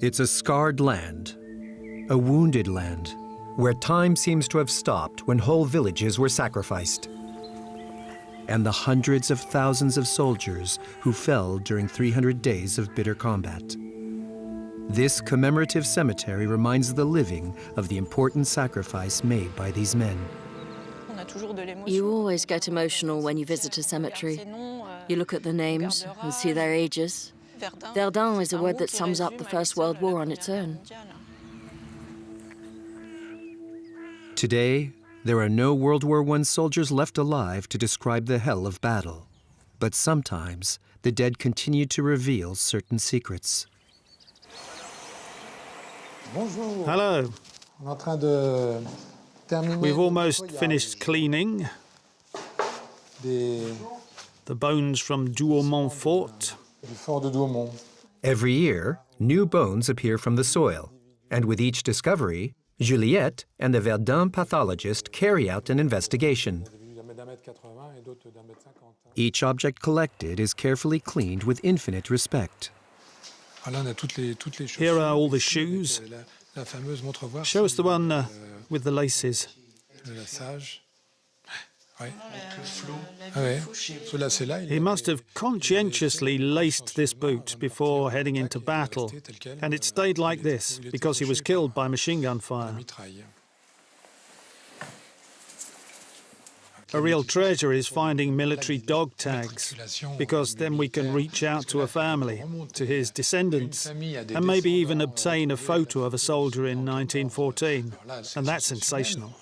It's a scarred land, a wounded land, where time seems to have stopped when whole villages were sacrificed. And the hundreds of thousands of soldiers who fell during 300 days of bitter combat. This commemorative cemetery reminds the living of the important sacrifice made by these men. You always get emotional when you visit a cemetery. You look at the names and see their ages. Verdun is a word that sums up the First World War on its own. Today, there are no World War I soldiers left alive to describe the hell of battle. But sometimes, the dead continue to reveal certain secrets. Hello. We've almost finished cleaning the bones from Douaumont Fort. Every year, new bones appear from the soil, and with each discovery, Juliette and the Verdun pathologist carry out an investigation. Each object collected is carefully cleaned with infinite respect. Here are all the shoes. Show us the one with the laces. He must have conscientiously laced this boot before heading into battle, and it stayed like this because he was killed by machine gun fire. A real treasure is finding military dog tags, because then we can reach out to a family, to his descendants, and maybe even obtain a photo of a soldier in 1914, and that's sensational.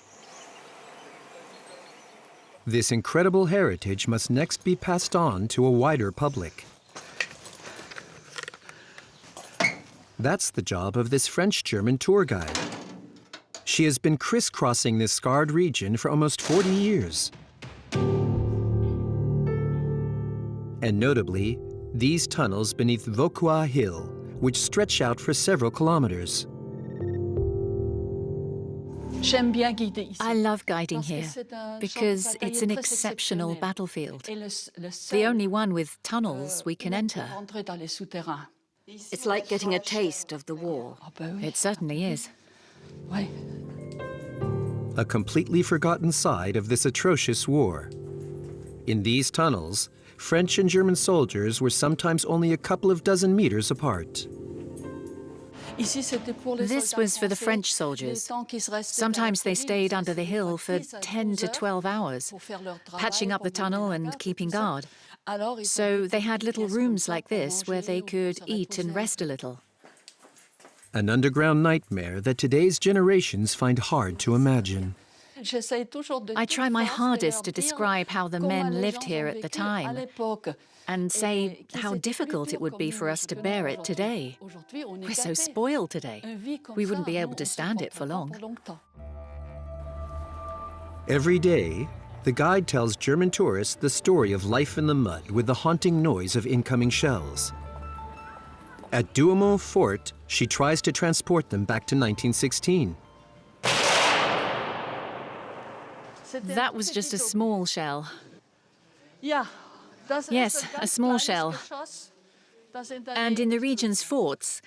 This incredible heritage must next be passed on to a wider public. That's the job of this French-German tour guide. She has been crisscrossing this scarred region for almost 40 years. And notably, these tunnels beneath Vauquois Hill, which stretch out for several kilometers. I love guiding here because it's an exceptional battlefield. The only one with tunnels we can enter. It's like getting a taste of the war. It certainly is. A completely forgotten side of this atrocious war. In these tunnels, French and German soldiers were sometimes only a couple of dozen meters apart. This was for the French soldiers. Sometimes they stayed under the hill for 10 to 12 hours, patching up the tunnel and keeping guard. So they had little rooms like this where they could eat and rest a little. An underground nightmare that today's generations find hard to imagine. I try my hardest to describe how the men lived here at the time and say how difficult it would be for us to bear it today. We're so spoiled today. We wouldn't be able to stand it for long. Every day, the guide tells German tourists the story of life in the mud with the haunting noise of incoming shells. At Douaumont Fort, she tries to transport them back to 1916. That was just a small shell. Yes, a small shell. And in the region's forts,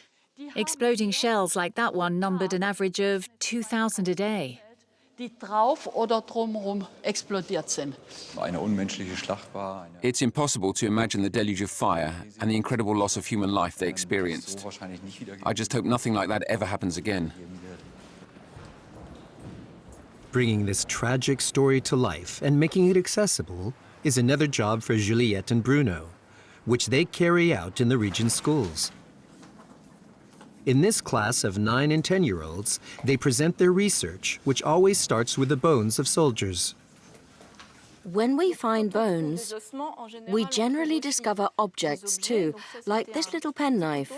exploding shells like that one numbered an average of 2,000 a day. It's impossible to imagine the deluge of fire and the incredible loss of human life they experienced. I just hope nothing like that ever happens again. Bringing this tragic story to life and making it accessible is another job for Juliette and Bruno, which they carry out in the region's schools. In this class of 9 and 10-year-olds, they present their research, which always starts with the bones of soldiers. When we find bones, we generally discover objects too, like this little penknife.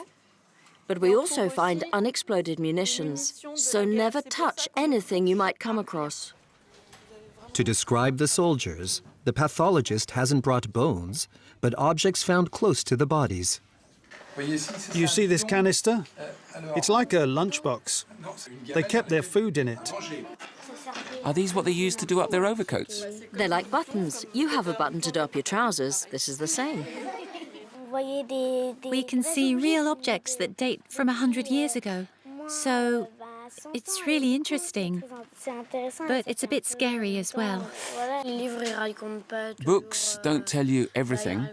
But we also find unexploded munitions, so never touch anything you might come across. To describe the soldiers, the pathologist hasn't brought bones, but objects found close to the bodies. You see this canister? It's like a lunchbox. They kept their food in it. Are these what they use to do up their overcoats? They're like buttons. You have a button to do up your trousers. This is the same. We can see real objects that date from 100 years ago. So it's really interesting, but it's a bit scary as well. Books don't tell you everything,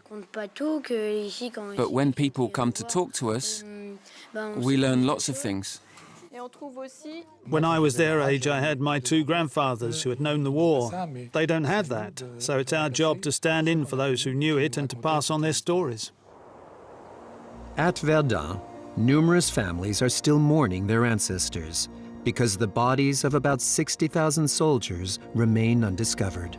but when people come to talk to us, we learn lots of things. When I was their age, I had my two grandfathers who had known the war. They don't have that, so it's our job to stand in for those who knew it and to pass on their stories. At Verdun, numerous families are still mourning their ancestors because the bodies of about 60,000 soldiers remain undiscovered.